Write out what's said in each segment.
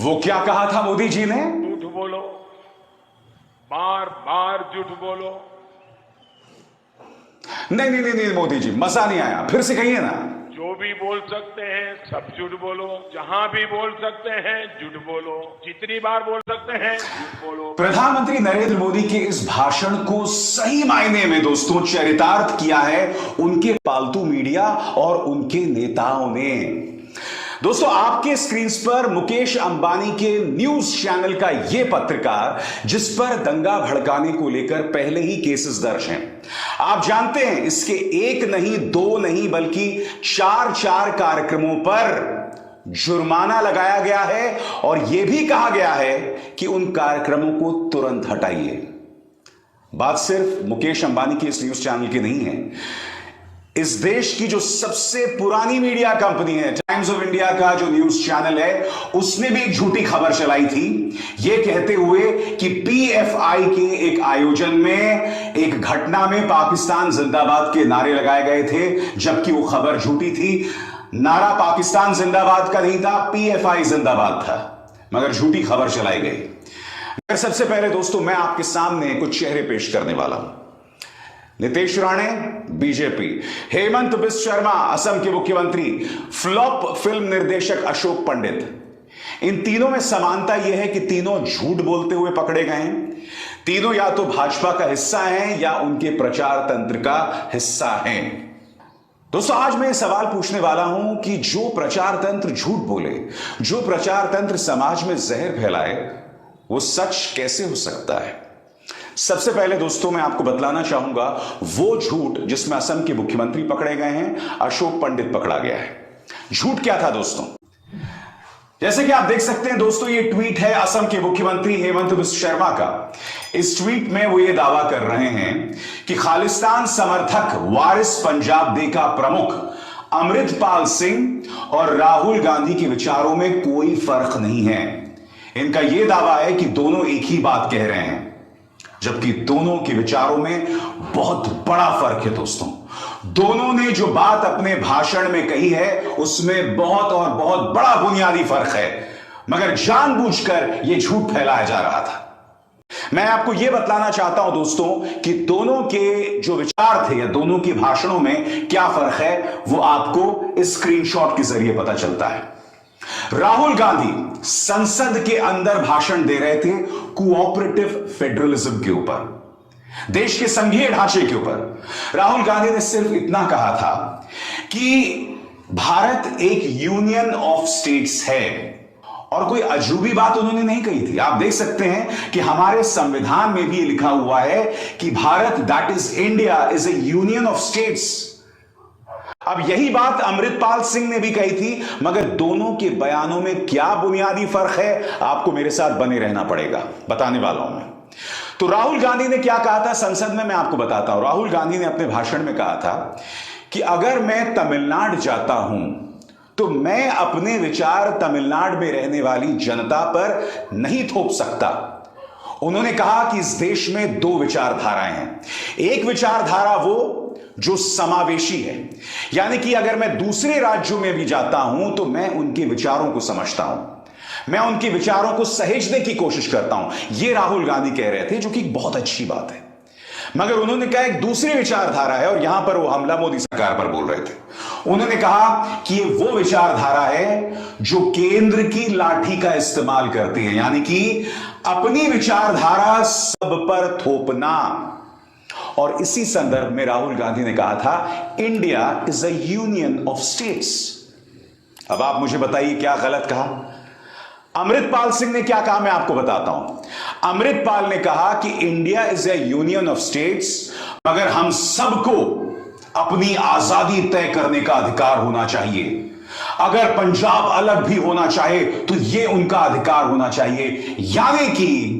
वो क्या कहा था मोदी जी ने? झूठ बोलो, बार बार झूठ बोलो। नहीं नहीं नहीं नहीं मोदी जी, मजा नहीं आया, फिर से कहिए ना। जो भी बोल सकते हैं सब झूठ बोलो, जहां भी बोल सकते हैं झूठ बोलो, जितनी बार बोल सकते हैं झूठ बोलो। प्रधानमंत्री नरेंद्र मोदी के इस भाषण को सही मायने में दोस्तों चरितार्थ किया है उनके पालतू मीडिया और उनके नेताओं ने। दोस्तों, आपके स्क्रीन पर मुकेश अंबानी के न्यूज चैनल का यह पत्रकार, जिस पर दंगा भड़काने को लेकर पहले ही केसेस दर्ज हैं। आप जानते हैं इसके एक नहीं, दो नहीं, बल्कि चार कार्यक्रमों पर जुर्माना लगाया गया है और यह भी कहा गया है कि उन कार्यक्रमों को तुरंत हटाइए। बात सिर्फ मुकेश अंबानी के इस न्यूज चैनल की नहीं है। इस देश की जो सबसे पुरानी मीडिया कंपनी है, टाइम्स ऑफ इंडिया का जो न्यूज चैनल है, उसने भी एक झूठी खबर चलाई थी, यह कहते हुए कि पीएफआई के एक आयोजन में एक घटना में पाकिस्तान जिंदाबाद के नारे लगाए गए थे, जबकि वो खबर झूठी थी। नारा पाकिस्तान जिंदाबाद का नहीं था, पीएफआई जिंदाबाद था, मगर झूठी खबर चलाई गई। सबसे पहले दोस्तों, मैं आपके सामने कुछ चेहरे पेश करने वाला हूं। नीतीश राणे, बीजेपी; हेमंत बिस्व शर्मा, असम के मुख्यमंत्री; फ्लॉप फिल्म निर्देशक अशोक पंडित। इन तीनों में समानता यह है कि तीनों झूठ बोलते हुए पकड़े गए हैं। तीनों या तो भाजपा का हिस्सा हैं या उनके प्रचार तंत्र का हिस्सा हैं। दोस्तों, आज मैं सवाल पूछने वाला हूं कि जो प्रचार तंत्र झूठ बोले, जो प्रचार तंत्र समाज में जहर फैलाए, वो सच कैसे हो सकता है? सबसे पहले दोस्तों, मैं आपको बतलाना चाहूंगा वो झूठ जिसमें असम के मुख्यमंत्री पकड़े गए हैं, अशोक पंडित पकड़ा गया है। झूठ क्या था दोस्तों? जैसे कि आप देख सकते हैं दोस्तों, ये ट्वीट है असम के मुख्यमंत्री हेमंत बिस्व शर्मा का। इस ट्वीट में वो ये दावा कर रहे हैं कि खालिस्तान समर्थक वारिस पंजाब दे का प्रमुख अमृतपाल सिंह और राहुल गांधी के विचारों में कोई फर्क नहीं है। इनका यह दावा है कि दोनों एक ही बात कह रहे हैं, जबकि दोनों के विचारों में बहुत बड़ा फर्क है दोस्तों। दोनों ने जो बात अपने भाषण में कही है उसमें बहुत और बहुत बड़ा बुनियादी फर्क है, मगर जानबूझकर यह झूठ फैलाया जा रहा था। मैं आपको यह बतलाना चाहता हूं दोस्तों कि दोनों के जो विचार थे या दोनों के भाषणों में क्या फर्क है, वो आपको इस स्क्रीनशॉट के जरिए पता चलता है। राहुल गांधी संसद के अंदर भाषण दे रहे थे कोऑपरेटिव फेडरलिज्म के ऊपर, देश के संघीय ढांचे के ऊपर। राहुल गांधी ने सिर्फ इतना कहा था कि भारत एक यूनियन ऑफ स्टेट्स है, और कोई अजूबी बात उन्होंने नहीं कही थी। आप देख सकते हैं कि हमारे संविधान में भी ये लिखा हुआ है कि Bharat, that is India, is A union of states. अब यही बात अमृतपाल सिंह ने भी कही थी, मगर दोनों के बयानों में क्या बुनियादी फर्क है, आपको मेरे साथ बने रहना पड़ेगा, बताने वाला हूं मैं। तो राहुल गांधी ने क्या कहा था संसद में, मैं आपको बताता हूं। राहुल गांधी ने अपने भाषण में कहा था कि अगर मैं तमिलनाडु जाता हूं तो मैं अपने विचार तमिलनाडु में रहने वाली जनता पर नहीं थोप सकता। उन्होंने कहा कि इस देश में दो विचारधाराएं हैं। एक विचारधारा वो जो समावेशी है, यानी कि अगर मैं दूसरे राज्यों में भी जाता हूं तो मैं उनके विचारों को समझता हूं, मैं उनके विचारों को सहेजने की कोशिश करता हूं। यह राहुल गांधी कह रहे थे, जो कि बहुत अच्छी बात है। मगर उन्होंने कहा एक दूसरी विचारधारा है, और यहां पर वो हमला मोदी सरकार पर बोल रहे थे। उन्होंने कहा कि ये वो विचारधारा है जो केंद्र की लाठी का इस्तेमाल करती है, यानी कि अपनी विचारधारा सब पर थोपना। और इसी संदर्भ में राहुल गांधी ने कहा था India is a union of states. अब आप मुझे बताइए क्या गलत कहा? अमृतपाल सिंह ने क्या कहा, मैं आपको बताता हूं। अमृतपाल ने कहा कि India is a union of states, मगर हम सबको अपनी आजादी तय करने का अधिकार होना चाहिए। अगर पंजाब अलग भी होना चाहे तो यह उनका अधिकार होना चाहिए। यानी कि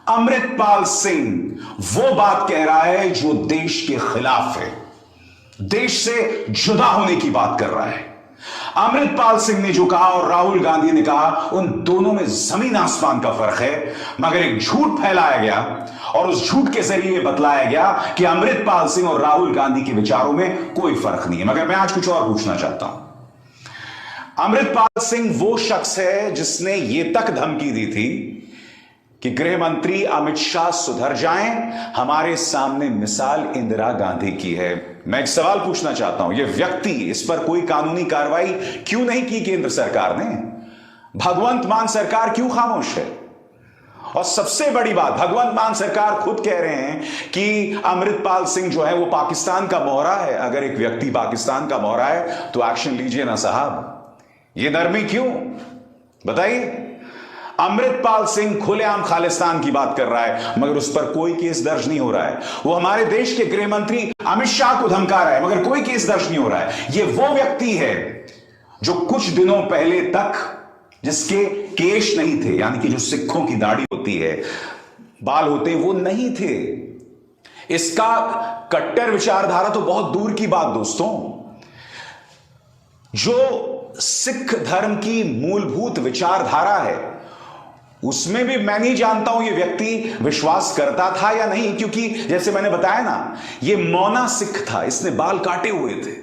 अमृतपाल सिंह वो बात कह रहा है जो देश के खिलाफ है, देश से जुदा होने की बात कर रहा है। अमृतपाल सिंह ने जो कहा और राहुल गांधी ने कहा, उन दोनों में जमीन आसमान का फर्क है। मगर एक झूठ फैलाया गया और उस झूठ के जरिए बतलाया गया कि अमृतपाल सिंह और राहुल गांधी के विचारों में कोई फर्क नहीं है। मगर मैं आज कुछ और पूछना चाहता हूं। अमृतपाल सिंह वो शख्स है जिसने ये तक धमकी दी थी कि गृह मंत्री अमित शाह सुधर जाएं, हमारे सामने मिसाल इंदिरा गांधी की है। मैं एक सवाल पूछना चाहता हूं, यह व्यक्ति, इस पर कोई कानूनी कार्रवाई क्यों नहीं की केंद्र सरकार ने? भगवंत मान सरकार क्यों खामोश है? और सबसे बड़ी बात, भगवंत मान सरकार खुद कह रहे हैं कि अमृतपाल सिंह जो है वो पाकिस्तान का मोहरा है। अगर एक व्यक्ति पाकिस्तान का मोहरा है तो एक्शन लीजिए ना साहब, ये नरमी क्यों बताइए? अमृतपाल सिंह खुलेआम खालिस्तान की बात कर रहा है मगर उस पर कोई केस दर्ज नहीं हो रहा है। वो हमारे देश के गृह मंत्री अमित शाह को धमका रहा है मगर कोई केस दर्ज नहीं हो रहा है। ये वो व्यक्ति है जो कुछ दिनों पहले तक जिसके केश नहीं थे, यानी कि जो सिखों की दाढ़ी होती है, बाल होते, वो नहीं थे। इसका कट्टर विचारधारा तो बहुत दूर की बात दोस्तों। जो सिख धर्म की मूलभूत विचारधारा है उसमें भी मैं नहीं जानता हूं ये व्यक्ति विश्वास करता था या नहीं, क्योंकि जैसे मैंने बताया ना, ये मौना सिख था, इसने बाल काटे हुए थे,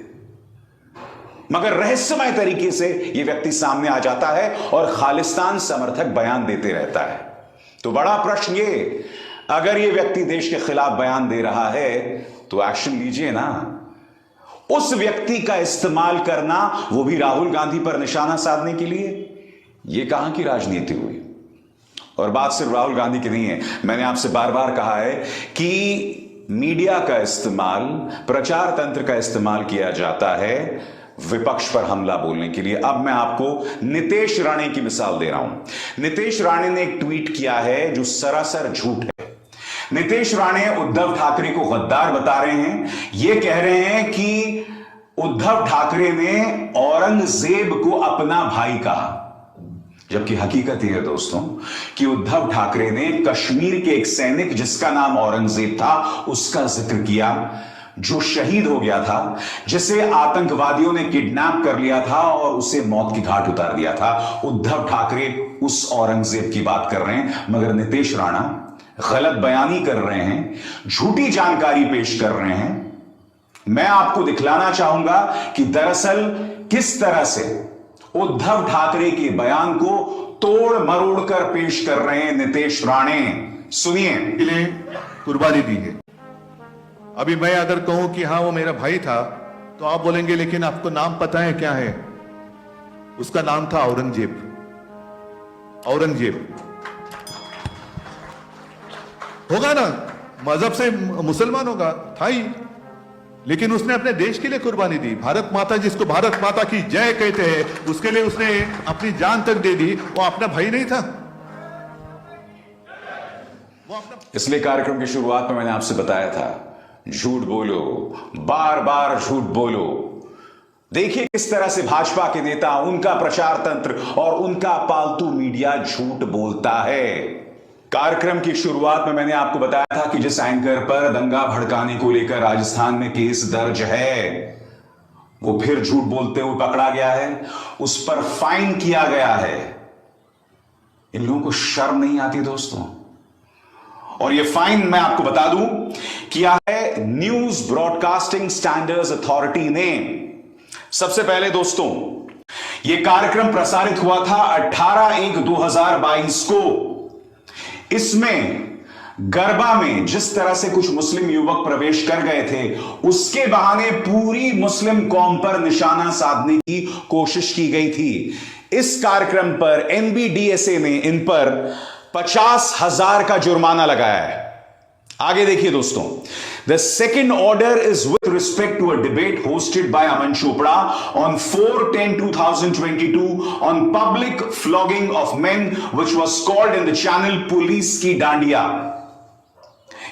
मगर रहस्यमय तरीके से यह व्यक्ति सामने आ जाता है और खालिस्तान समर्थक बयान देते रहता है। तो बड़ा प्रश्न ये, अगर यह व्यक्ति देश के खिलाफ बयान दे रहा है तो एक्शन लीजिए ना। उस व्यक्ति का इस्तेमाल करना, वो भी राहुल गांधी पर निशाना साधने के लिए, यह कहां की राजनीति हुई? और बात सिर्फ राहुल गांधी की नहीं है, मैंने आपसे बार बार कहा है कि मीडिया का इस्तेमाल, प्रचार तंत्र का इस्तेमाल किया जाता है विपक्ष पर हमला बोलने के लिए। अब मैं आपको नितेश राणे की मिसाल दे रहा हूं। नितेश राणे ने एक ट्वीट किया है जो सरासर झूठ है। नितेश राणे उद्धव ठाकरे को गद्दार बता रहे हैं। यह कह रहे हैं कि उद्धव ठाकरे ने औरंगजेब को अपना भाई कहा, जबकि हकीकत यह है दोस्तों कि उद्धव ठाकरे ने कश्मीर के एक सैनिक जिसका नाम औरंगजेब था उसका जिक्र किया, जो शहीद हो गया था, जिसे आतंकवादियों ने किडनैप कर लिया था और उसे मौत की घाट उतार दिया था। उद्धव ठाकरे उस औरंगजेब की बात कर रहे हैं, मगर नितेश राणा गलत बयानी कर रहे हैं, झूठी जानकारी पेश कर रहे हैं। मैं आपको दिखलाना चाहूंगा कि दरअसल किस तरह से उद्धव ठाकरे के बयान को तोड़ मरोड़ कर पेश कर रहे हैं नितेश राणे। सुनिए। के लिए कुर्बानी दी है। अभी मैं अगर कहूं कि हाँ वो मेरा भाई था तो आप बोलेंगे लेकिन आपको नाम पता है क्या है? उसका नाम था औरंगजेब। औरंगजेब होगा ना, मजहब से मुसलमान होगा, था ही, लेकिन उसने अपने देश के लिए कुर्बानी दी। भारत माता, जिसको भारत माता की जय कहते हैं, उसके लिए उसने अपनी जान तक दे दी। वो अपना भाई नहीं था? वो अपना, इसलिए कार्यक्रम की शुरुआत में मैंने आपसे बताया था, झूठ बोलो, बार बार झूठ बोलो। देखिए किस तरह से भाजपा के नेता, उनका प्रचार तंत्र और उनका पालतू मीडिया झूठ बोलता है। कार्यक्रम की शुरुआत में मैंने आपको बताया था कि जिस एंकर पर दंगा भड़काने को लेकर राजस्थान में केस दर्ज है, वो फिर झूठ बोलते हुए पकड़ा गया है, उस पर फाइन किया गया है। इन लोगों को शर्म नहीं आती दोस्तों? और ये फाइन मैं आपको बता दूं किया है न्यूज ब्रॉडकास्टिंग स्टैंडर्ड्स अथॉरिटी ने। सबसे पहले दोस्तों, यह कार्यक्रम प्रसारित हुआ था 18/1/2022 को। इसमें गरबा में जिस तरह से कुछ मुस्लिम युवक प्रवेश कर गए थे, उसके बहाने पूरी मुस्लिम कौम पर निशाना साधने की कोशिश की गई थी। इस कार्यक्रम पर एनबीडीएसए ने इन पर 50,000 का जुर्माना लगाया है। आगे देखिए दोस्तों, the second order is with respect to a debate hosted by Aman Chopra on 4/10/2022 on public flogging of men which was called in the channel police की डांडिया।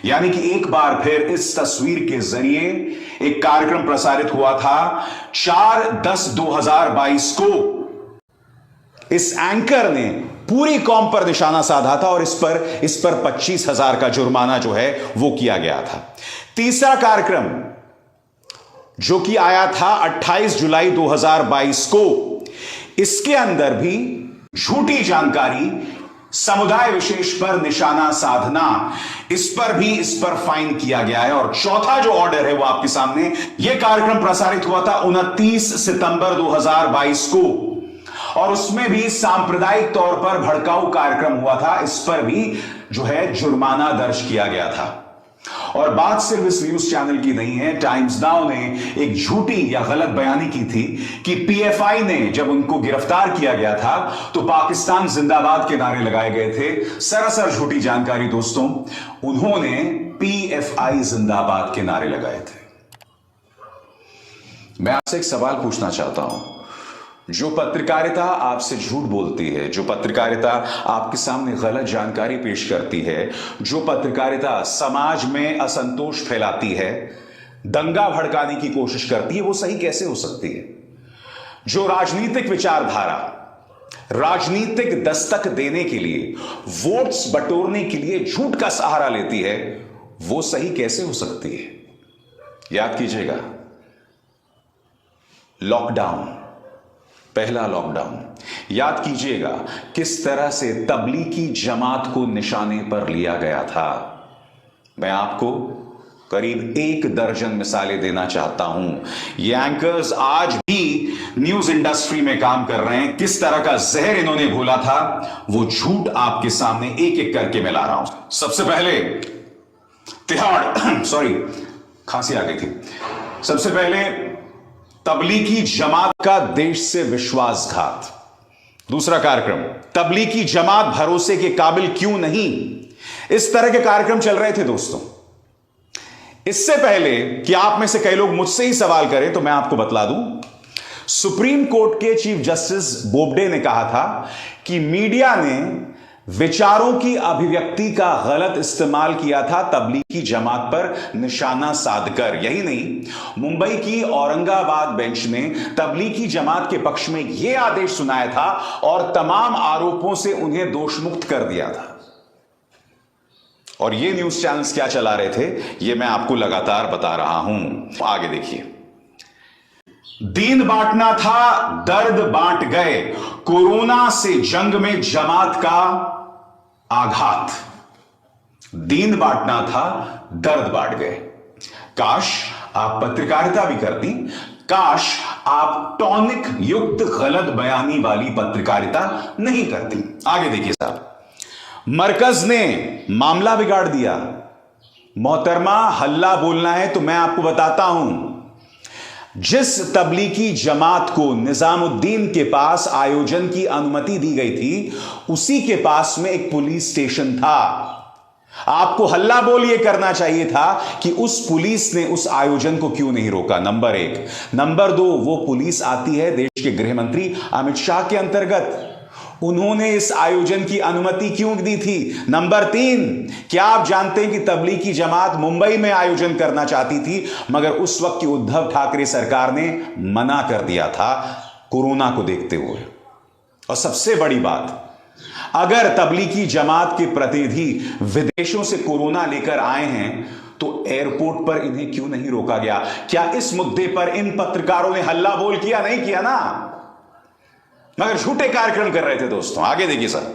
यानी कि एक बार फिर इस तस्वीर के जरिए एक कार्यक्रम प्रसारित हुआ था 4/10/2022 को। इस एंकर ने पूरी कौम पर निशाना साधा था और इस पर 25,000 का जुर्माना जो है वो किया गया था। तीसरा कार्यक्रम जो कि आया था 28 जुलाई 2022 को, इसके अंदर भी झूठी जानकारी, समुदाय विशेष पर निशाना साधना, इस पर फाइन किया गया है। और चौथा जो ऑर्डर है वो आपके सामने, यह कार्यक्रम प्रसारित हुआ था 29 सितंबर 2022 को। और उसमें भी सांप्रदायिक तौर पर भड़काऊ कार्यक्रम हुआ था। इस पर भी जो है जुर्माना दर्ज किया गया था। और बात सिर्फ इस न्यूज चैनल की नहीं है, टाइम्स नाउ ने एक झूठी या गलत बयानी की थी कि पीएफआई ने जब उनको गिरफ्तार किया गया था तो पाकिस्तान जिंदाबाद के नारे लगाए गए थे। सरासर झूठी जानकारी दोस्तों, उन्होंने पीएफआई जिंदाबाद के नारे लगाए थे। मैं आपसे एक सवाल पूछना चाहता हूं, जो पत्रकारिता आपसे झूठ बोलती है, जो पत्रकारिता आपके सामने गलत जानकारी पेश करती है, जो पत्रकारिता समाज में असंतोष फैलाती है, दंगा भड़काने की कोशिश करती है, वो सही कैसे हो सकती है? जो राजनीतिक विचारधारा, राजनीतिक दस्तक देने के लिए, वोट्स बटोरने के लिए झूठ का सहारा लेती है, वो सही कैसे हो सकती है? याद कीजिएगा, लॉकडाउन, पहला लॉकडाउन, याद कीजिएगा किस तरह से तबलीगी जमात को निशाने पर लिया गया था। मैं आपको करीब 1 दर्जन मिसालें देना चाहता हूं। ये एंकर्स आज भी न्यूज इंडस्ट्री में काम कर रहे हैं। किस तरह का जहर इन्होंने घोला था, वो झूठ आपके सामने एक एक करके मैं ला रहा हूं। सबसे पहले तिहाड़ सॉरी खांसी आ गई थी। सबसे पहले तबलीगी जमात का देश से विश्वासघात। दूसरा कार्यक्रम, तबलीगी जमात भरोसे के काबिल क्यों नहीं। इस तरह के कार्यक्रम चल रहे थे दोस्तों। इससे पहले कि आप में से कई लोग मुझसे ही सवाल करें तो मैं आपको बतला दूं, सुप्रीम कोर्ट के चीफ जस्टिस बोबडे ने कहा था कि मीडिया ने विचारों की अभिव्यक्ति का गलत इस्तेमाल किया था तबलीगी जमात पर निशाना साधकर। यही नहीं, मुंबई की औरंगाबाद बेंच ने तबलीगी जमात के पक्ष में यह आदेश सुनाया था और तमाम आरोपों से उन्हें दोषमुक्त कर दिया था। और ये न्यूज चैनल्स क्या चला रहे थे, ये मैं आपको लगातार बता रहा हूं। आगे देखिए, दीन बांटना था, दर्द बांट गए, कोरोना से जंग में जमात का आघात। दीन बांटना था, दर्द बांट गए। काश आप पत्रकारिता भी करती, काश आप टॉनिक युक्त गलत बयानी वाली पत्रकारिता नहीं करती। आगे देखिए साहब, मरकज ने मामला बिगाड़ दिया। मोहतरमा, हल्ला बोलना है तो मैं आपको बताता हूं, जिस तबलीगी जमात को निजामुद्दीन के पास आयोजन की अनुमति दी गई थी, उसी के पास में एक पुलिस स्टेशन था। आपको हल्ला बोल ये करना चाहिए था कि उस पुलिस ने उस आयोजन को क्यों नहीं रोका, नंबर 1। नंबर 2, वो पुलिस आती है देश के गृह मंत्री अमित शाह के अंतर्गत, उन्होंने इस आयोजन की अनुमति क्यों दी थी। नंबर 3, क्या आप जानते हैं कि तबलीगी जमात मुंबई में आयोजन करना चाहती थी, मगर उस वक्त की उद्धव ठाकरे सरकार ने मना कर दिया था कोरोना को देखते हुए। और सबसे बड़ी बात, अगर तबलीगी जमात के प्रतिनिधि विदेशों से कोरोना लेकर आए हैं तो एयरपोर्ट पर इन्हें क्यों नहीं रोका गया? क्या इस मुद्दे पर इन पत्रकारों ने हल्ला बोल किया? नहीं किया ना, मगर झूठे कार्यक्रम कर रहे थे दोस्तों। आगे देखिए सर,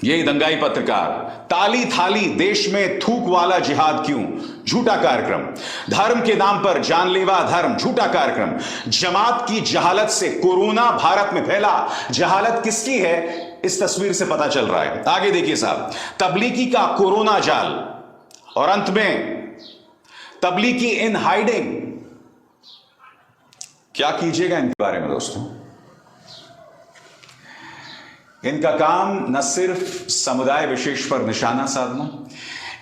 यही दंगाई पत्रकार, ताली थाली देश में थूक वाला जिहाद क्यों, झूठा कार्यक्रम। धर्म के नाम पर जानलेवा धर्म, झूठा कार्यक्रम। जमात की जहालत से कोरोना भारत में फैला, जहालत किसकी है इस तस्वीर से पता चल रहा है। आगे देखिए साहब, तबलीगी का कोरोना जाल, और अंत में तबलीगी इन हाइडिंग। क्या कीजिएगा इनके बारे में दोस्तों? इनका काम न सिर्फ समुदाय विशेष पर निशाना साधना,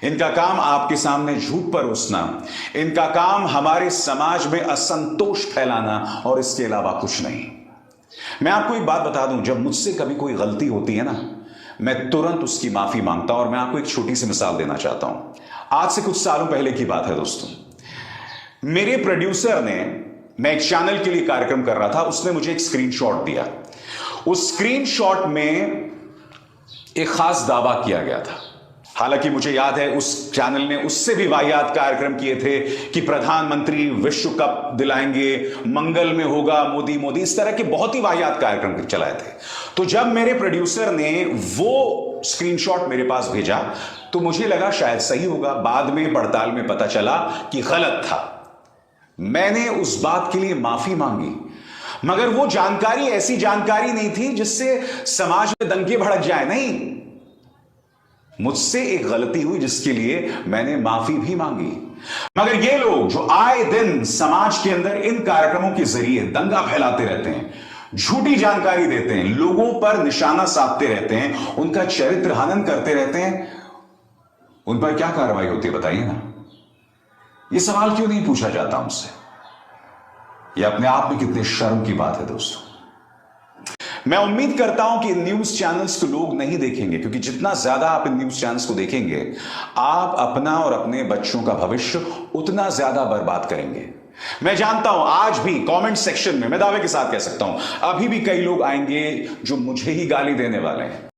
इनका काम आपके सामने झूठ परोसना, इनका काम हमारे समाज में असंतोष फैलाना, और इसके अलावा कुछ नहीं। मैं आपको एक बात बता दूं, जब मुझसे कभी कोई गलती होती है ना, मैं तुरंत उसकी माफी मांगता हूं। और मैं आपको एक छोटी सी मिसाल देना चाहता हूं। आज से कुछ सालों पहले की बात है दोस्तों, मेरे प्रोड्यूसर ने, मैं एक चैनल के लिए कार्यक्रम कर रहा था, उसने मुझे एक स्क्रीनशॉट दिया। उस स्क्रीनशॉट में एक खास दावा किया गया था। हालांकि मुझे याद है उस चैनल ने उससे भी वाहियात कार्यक्रम किए थे कि प्रधानमंत्री विश्व कप दिलाएंगे, मंगल में होगा मोदी मोदी, इस तरह के बहुत ही वाहियात कार्यक्रम चलाए थे। तो जब मेरे प्रोड्यूसर ने वो स्क्रीनशॉट मेरे पास भेजा तो मुझे लगा शायद सही होगा। बाद में पड़ताल में पता चला कि गलत था। मैंने उस बात के लिए माफी मांगी, मगर वो जानकारी ऐसी जानकारी नहीं थी जिससे समाज में दंगे भड़क जाए। नहीं, मुझसे एक गलती हुई जिसके लिए मैंने माफी भी मांगी। मगर ये लोग जो आए दिन समाज के अंदर इन कार्यक्रमों के जरिए दंगा फैलाते रहते हैं, झूठी जानकारी देते हैं, लोगों पर निशाना साधते रहते हैं, उनका चरित्र हनन करते रहते हैं, उन पर क्या कार्रवाई होती है बताइए ना। यह सवाल क्यों नहीं पूछा जाता उनसे? यह अपने आप में कितने शर्म की बात है दोस्तों। मैं उम्मीद करता हूं कि इन न्यूज चैनल्स को लोग नहीं देखेंगे, क्योंकि जितना ज्यादा आप इन न्यूज चैनल्स को देखेंगे, आप अपना और अपने बच्चों का भविष्य उतना ज्यादा बर्बाद करेंगे। मैं जानता हूं आज भी कमेंट सेक्शन में, मैं दावे के साथ कह सकता हूं, अभी भी कई लोग आएंगे जो मुझे ही गाली देने वाले हैं,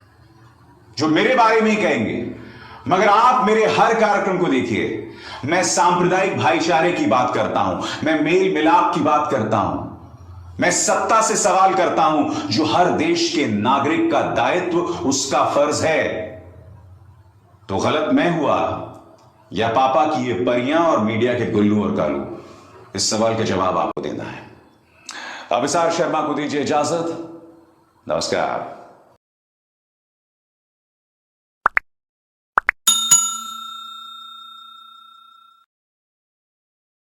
जो मेरे बारे में ही कहेंगे। मगर आप मेरे हर कार्यक्रम को देखिए, मैं सांप्रदायिक भाईचारे की बात करता हूं, मैं मेल मिलाप की बात करता हूं, मैं सत्ता से सवाल करता हूं जो हर देश के नागरिक का दायित्व, उसका फर्ज है। तो गलत मैं हुआ या पापा की ये परियां और मीडिया के गुल्लू और कालू? इस सवाल का जवाब आपको देना है। अभिसार शर्मा को दीजिए इजाजत। नमस्कार।